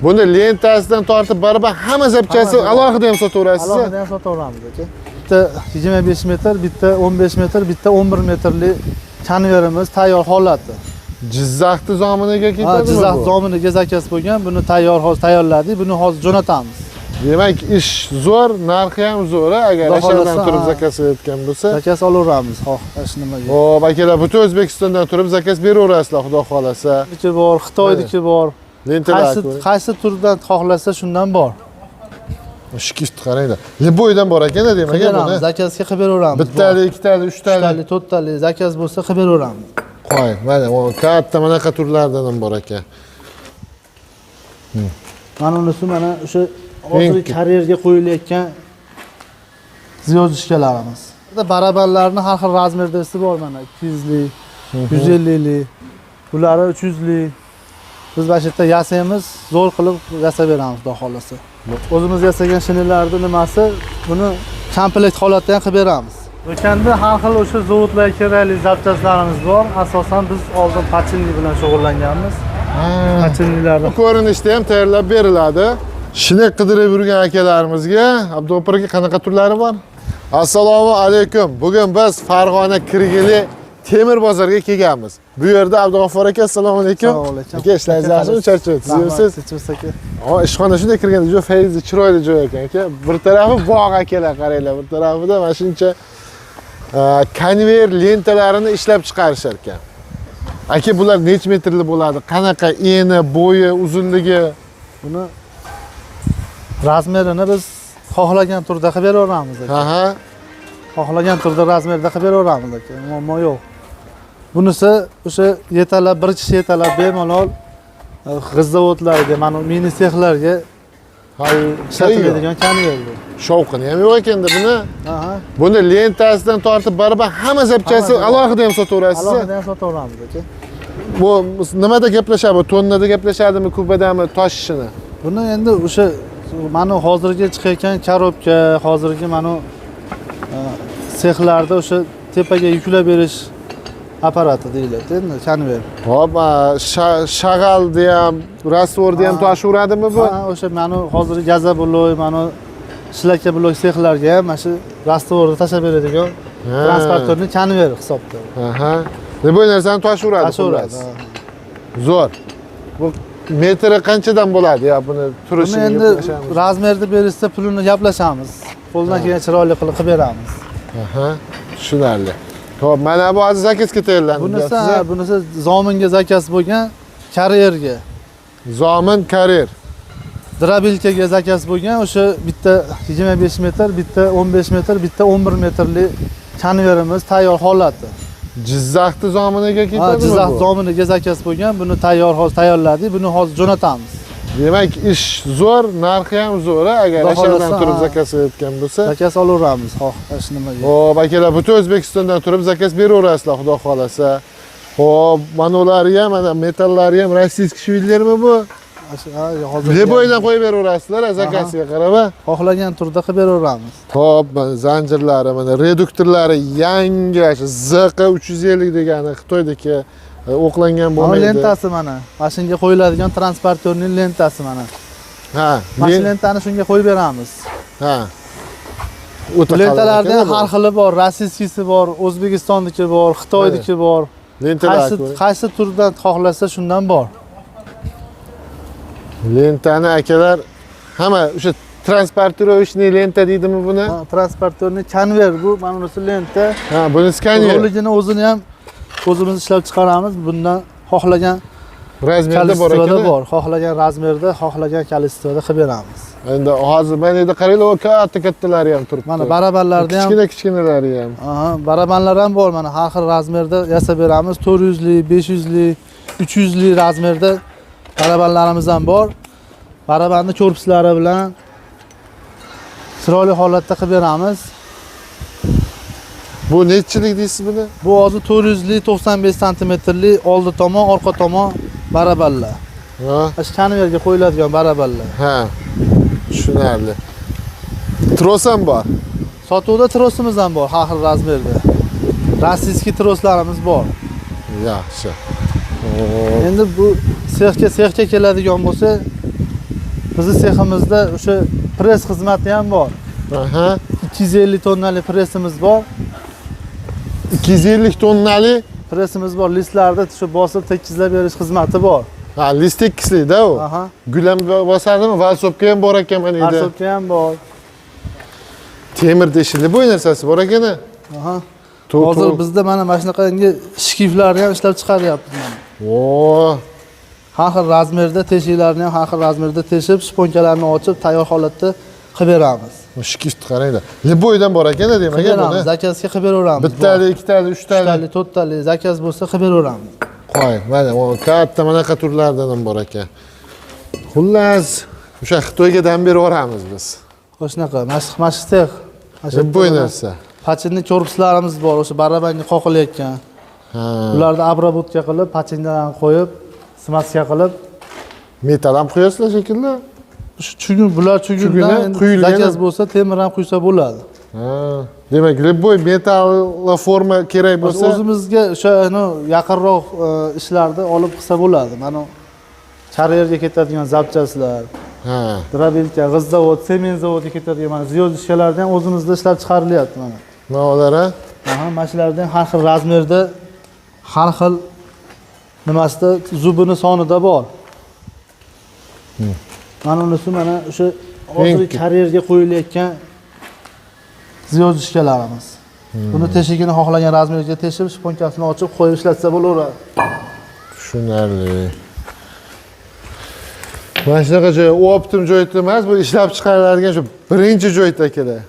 Buni lentasidan tortib barabar hamma zapchasi alohida ham sotaverasiz. Alohida ham sotaveramiz aka. Bitta 25 metr, bitta 15 metr, bitta 11 metrli konverimiz tayyor holati. Jizzaxda zominiga ketadimi? Jizzax zominiga zakaz bo'lgan. Buni tayyorladik. Buni hozir jo'natamiz. Demak, ish zo'r, narxi ham zo'r. Agar asharadan turib zakaz qilayotgan bo'lsa, zakaz olaveramiz. Hech nimaga. Xo'p, akalar, butun O'zbekistondan turib zakaz beraverasizlar, xudo xolasa. Niki bor, Xitoyniki bor. Lentalar qaysi turdan xohlasa shundan bor. Shikist qaranglar. Liboydan bor ekan, demak, buni. Zakazga qilib beraveramiz. Bittali, ikkitali, uchtali, to'rttali zakaz bo'lsa qilib beraveramiz. Qo'y, mana bu katta manaqa turlardan ham bor ekan. Mana unisi mana o'sha hozirgi karyerga qo'yilayotgan ziyojishkalarimiz. Barabanlarni har xil razmerdasi bor mana 200lik, 150lik, ularni 300lik. Biz mana shu yerda yasaymiz, zo'r qilib yasab beramiz, xudo xolasa. O'zimiz yasagan shinellarning nimasi, buni komplekt holatda ham qilib beramiz. Do'konda har xil o'sha zavodlarga kerakli zapchastlarimiz bor. Asosan biz oldin pachinlik bilan shug'ullanganmiz. Pachinliklarni ko'rinishda ham tayyorlab beriladi. Shini qidirib yurgan akalarimizga Abdug'ofur aka qanaqa turlari bor? Assalomu alaykum. Bugun biz Farg'ona Kirgili temir bozorga kelganmiz. Bu yerda Abdug'ofur aka, assalomu alaykum. Assalomu alaykum. Aka, ishlaringiz yaxshimi? Charchyapsiz? Ha, ishxona shunday kirganda juda fayzli, chiroyli joy ekan aka. Bir tarafi bog' akalar, qaranglar, bir tarafida mana shuncha konver lentalarini ishlab chiqarishar ekan. Aka, bular necha metrli bo'ladi? Qanaqa eni, bo'yi, uzunligi? Buni razmerini biz xohlagan turda qilib beraveramiz aka. Ha. Xohlagan turda razmerda qilib beraveramiz aka. Muammo yo'q. Bunisi o'sha yetalab, bir kishi yetalab bemalol g'izzavodlarga, mana mini sexlarga ishlatiladigan konver bu. Shovqini ham yo'q ekanda buni. Buni lentasidan tortib barabar hamma zapchasi alohida ham sotaverasiz. Alohida ham sotaveramiz aka. Bu nimada gaplashadi? Tonnada gaplashadimi, kubadami, tosh ishini? Buni endi o'sha mana hozirgi chiqayotgan korobka, hozirgi mana sexlarda o'sha tepaga yuklab berish apparati deyiladi, endi konver. Hop, shag'alda ham, rastvorda ham tosh uradimi bu? Ha, o'sha mana hozirgi gazabloy, mana shlaka bloy sexlarga ham mana shu rastvorda tashlab beradigan transportyorni konver hisobda. Aha. Bu narsani tosh uradi. Tosh uradi. Zo'r. Bu metri qanchadan bo'ladi ya buni turishini endi razmerni berishsa pulini gaplashamiz. Qo'ldan kelgan chiroyli qilib beramiz. Aha, tushunarli. Xo'p, mana bu hozir zakazga tayyorlandi. Bunisi zominga zakaz bo'lgan, karyerga. Zomin karyer. Drabilkaga zakaz bo'lgan, o'sha bitta 25 metr, bitta 15 metr, bitta 11 metrli konverimiz tayyor holati. Jizzaxda zominiga ketadimi? Jizzax zominiga zakaz bo'lgan. Buni tayyorladik. Buni hozir jo'natamiz. Demak, ish zo'r, narxi ham zo'r. Agar asharadan turib zakaz qilayotgan bo'lsa, zakaz olaveramiz. Hech nimaga. Xo'p, akalar, butun O'zbekistondan turib zakaz beraverasizlar, xudo xolasa. Xo'p, mana ularga ham, mana metallari ham rossiyskiy shvillermi bu? Hozir Liboydan qo'yib beraverasizlar, zakazga qarab. Xohlagan turda qilib beraveramiz. Xo'p, mana zanjirlari, mana reduktorlari yangi, ZQ 350 degani Xitoydagi o'qlangan bo'lmaydi. Mana lentasi mana. Mashinga qo'yiladigan transportyorning lentasi mana. Ha, mana lentani shunga qo'yib beramiz. Ha. Lentalarda har xili bor, rossiyskisi bor, O'zbekistonniki bor, Xitoyniki bor. Qaysi turdan xohlasa shundan bor. Lentani akalar hamma o'sha transportirovочный lenta deydimi buni? Ha, transportyorning konver bu, mana bunisi lenta. Ha, bunisi konver. Roligini o'zini ham o'zimiz ishlab chiqaramiz. Bundan xohlagan razmerda bor ekan. Xohlagan razmerda, xohlagan kalistrada qilib beramiz. Endi hozir mana yerda qaranglar, o kattalari ham turibdi. Mana barabanlarda ham, kichkinalari ham. Aha, barabanlar ham bor. Mana har xil razmerda yasab beramiz. 400 lik, 500 lik, 300 lik razmerda barabanlarimiz ham bor. Barabanni korpuslari bilan chiroyli holatda qilib beramiz. Bu nechilik deysiz buni? Bu hozir 400 lik, 95 santimetrli oldi tomon, orqa tomon barabanlar. Ha. Shu konverga qo'yiladigan barabanlar. Ha. Tushunarli. Tros ham bor. Sotuvda trosimiz ham bor, har xil razmerda. Rossiyskiy troslarimiz bor. Yaxshi. Endi bu sexga keladigan bo'lsa, Bizni seximizda o'sha press xizmati ham bor. Aha. 250 tonnali pressimiz bor. 250 tonnali Pressimiz bor. Listlarni shu bosib tekizlab berish xizmati bor. ha, list tekisli-da u. Aha. Gul ham bosadimi? Valsopka ham bor ekan mana endi. Arsopka ham bor. Temir teshikli bo'y narsasi bor ekan. Aha. Hozir bizda mana shunaqangi shkiflarni ham ishlab chiqaryapmiz mana. O, Har xil razmerda teshiklarni ham har xil razmerda teshib, shponkalarni ochib, tayyor holatda qilib beramiz. shikist qaranglar. Boydan bor ekan-da demak Qilib zakazga qilib beraveramiz. Bittali, ikkitali, uchtali. Bittali, to'rttali zakaz bo'lsa qilib beraveramiz. Qo'y, mana o katta manaqa turlardan ham bor ekan. Xullas, o'sha Xitoyga dam beraveramiz biz. Shunaqa, mashq sex. Boy narsa. Pachinni korpuslarimiz bor, o'sha barabanga qoqilayotgan. Ha. Ularni obработка qilib, pachindan qo'yib, smaska qilib, Metal ham quyasizlar shekilli. bular chugundan zakaz bo'lsa, temir ham quysa bo'ladi. Ha. Demak, boy metal forma kerak bo'lsa, O'zimizga o'sha yaqinroq ishlarni olib qilsa bo'ladi. Mana karierga ketadigan zapchastlar, ha. drabilka, g'iz zavod, sement zavodiga ketadigan mana ziyodishkalarni ham o'zimizda ishlab chiqarilyapti mana. Nimalar ha? Aha, mana shulardan har xil razmerda, har xil nimasida zubini sonida bor. Mana unisi mana o'sha hozirgi karierga qo'yilayotgan ziyodishkalarimiz. Buni teshigini xohlagan razmerga teshib, shponkasini ochib qo'yib ishlatsa bo'laveradi. Tushunarli. Mana shunaqa joy, optim joyda emas, bu ishlab chiqariladigan shu birinchi joyda akalar.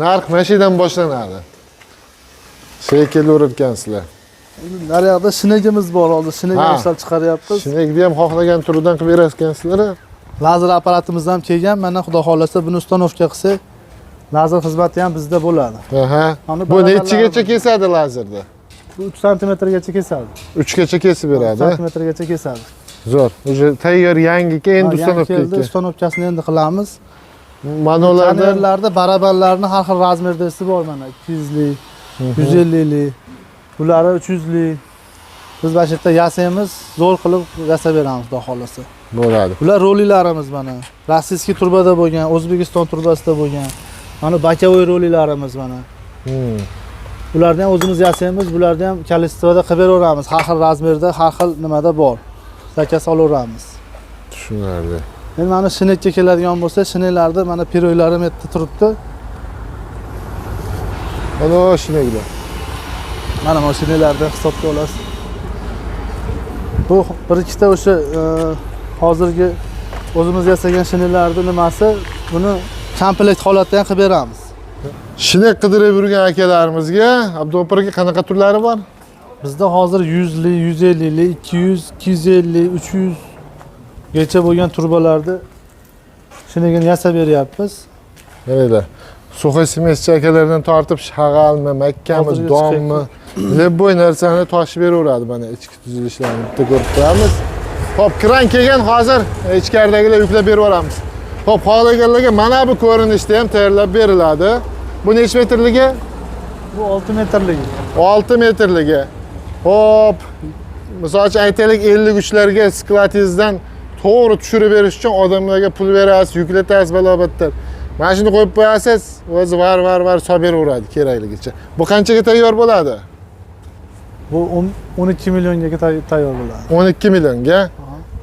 Narx mana shu yerdan boshlanadi. Shekillar ekansizlar. Naryoqda shinegimiz bor, hozir shinega ishlab chiqaryapmiz. Shinegni ham xohlagan turidan qilib berasizlar. Lazer apparatimiz ham kelgan. Mana xudo xolasa buni ustanovka qilsak, lazer xizmati ham bizda bo'ladi. Aha. Bu nechigacha kesadi lazerda? Bu 3 santimetrgacha kesadi. 3 gacha kesib beradi. 3 santimetrgacha kesadi. Zo'r. Уже tayyor yangiga endi ustanovka keldi. Ustanovkasini endi qilamiz. Manuallarda Kamerlarda barabarlarni har xil razmerdasi bor mana. 200lik, 150lik, bular 300lik. Biz mana shu yerda yasaymiz, zo'r qilib yasab beramiz, xudo xolasa. bo'ladi. Bular rolilarimiz mana. Rossiyskiy turbada bo'lgan, O'zbekiston turbasida bo'lgan. Mana bokovoy rolilarimiz mana. Ularni ham o'zimiz yasaymiz, bularni ham kalistvoda qilib beraveramiz. Har xil razmerda, har xil nimada bor. Zakaz olaveramiz. Tushunarli. Endi mana shinekka keladigan bo'lsa, shineklarda mana piroylarim yerda turibdi. Mana shineklar. Mana mashinalarda hisobga olasiz. Bu bir ikkita o'sha hozirgi o'zimiz yasagan shineklarning nimasi, buni komplekt holatda ham qilib beramiz. Shinek qidirib yurgan akalarimizga Abduopirga qanaqa turlari bor? Bizda hozir 100 lik, 150 lik, 200, 250, 300 gacha bo'lgan turbalarni shinegini yasab beryapmiz. Mana So'xay semestchi akalardan tortib shag'almi, makkami, dommi, lebboy narsani toshib beraveradi mana ichki tuzilishlarni bitta ko'rib turamiz. Xo'p, kran kelgan hozir ichkaridagilar yuklab beraveramiz. Xo'p, xohlaganlarga mana bu ko'rinishda ham tayyorlab beriladi. Bu necha metrligi? Bu 6 metrligi. 6 metrligi. Xo'p, misol uchun aytaylik 53larga skladingizdan to'g'ri tushirib berish uchun odamlarga pul berasiz, yuklatasiz balobatlar. Mana shuni qo'yib qo'yasiz, o'zi var solib beraveradi kerakligicha. Bu qanchaga tayyor bo'ladi? Bu 12 millionga tayyor bo'ladi. 12 millionga.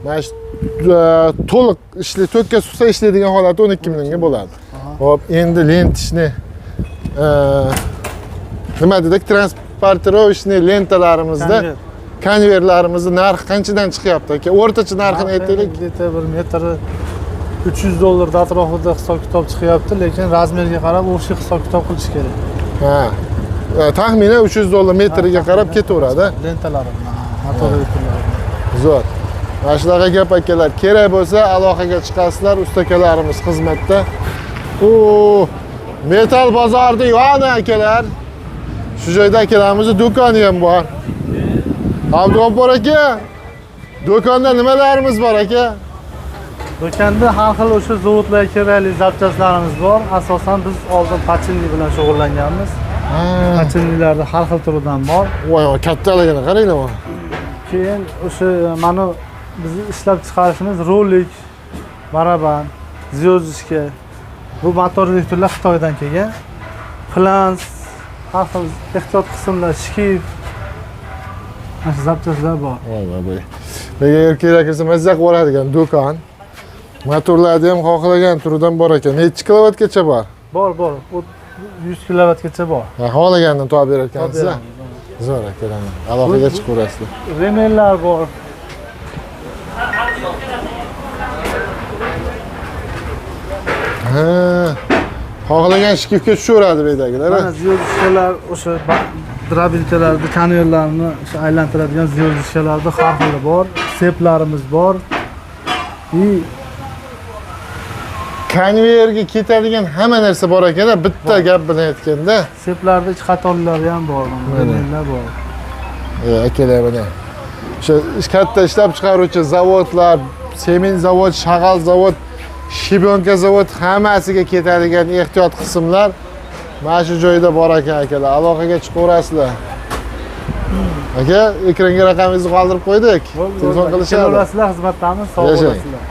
Mana shu to'liq ishli, to'kka suqsa ishlaydigan holati 12 millionga bo'ladi. Xo'p, endi lentishni nima dedik? Transportirovishni lentalarimizda konverlarimizni narxi qanchadan chiqyapti aka? O'rtacha narxini aytaylik. Bir metri $300 atrofida hisob kitob chiqyapti, lekin razmerga qarab o'sha hisob kitob qilish kerak. Ha. Taxminan $300 metriga qarab ketaveradi. Lentalar, motor. Zo'r. Mana shunaqa gap akalar, kerak bo'lsa aloqaga chiqasizlar, ustakalarimiz xizmatda. Metal bozorida yo'qmi akalar? Shu joyda akalarimizni do'koni ham bor. Abduopir aka, do'konda nimalarimiz bor aka? Do'konda har xil o'sha zavodlarga kerakli zapchastlarimiz bor. Asosan biz oldin pachinli bilan shug'ullanganmiz. Pachinlilarda har xil turidan bor. Voy, kattaligini qaranglar mana. Keyin o'sha mana bizni ishlab chiqarishimiz rolik, baraban, Zyozishka. Bu motor elektrlar Xitoydan kelgan. Flans, har xil ehtiyot qismlar, shkif. Mana shu zapchastlar bor. Voy. Agar kerak bo'lsa mazza qilib oladigan do'kon. Motorlarni ham xohlagan turidan bor ekan. Necha kilovatgacha bor? Bor. 100 kilovatgacha bor. Xohlaganini topib berayotgansiz. Zo'r akalar. Aloqaga chiqaverasizlar. Remellar bor. Ha. Xohlagan shkifga tushaveradi bu yerdagilar. Mana zyozishkalar o'sha drabilkalarni, konverlarni aylantiradigan zyozishkalarda har xili bor. Seplarimiz bor. Konveyerga ketadigan hamma narsa bor ekan-da, bitta gap bilan aytganda. Seplarda ich qatorlari ham bor, remellar bor. Akalar mana. O'sha katta ishlab chiqaruvchi zavodlar, sement zavod, shag'al zavod, shibonka zavod hammasiga ketadigan ehtiyot qismlar mana shu joyda bor ekan akalar. Aloqaga chiqaverasizlar. Aka, ekranga raqamingizni qoldirib qo'ydik. Telefon qilishadi. Kelasizlar, xizmatdamiz, sog' bo'lasizlar.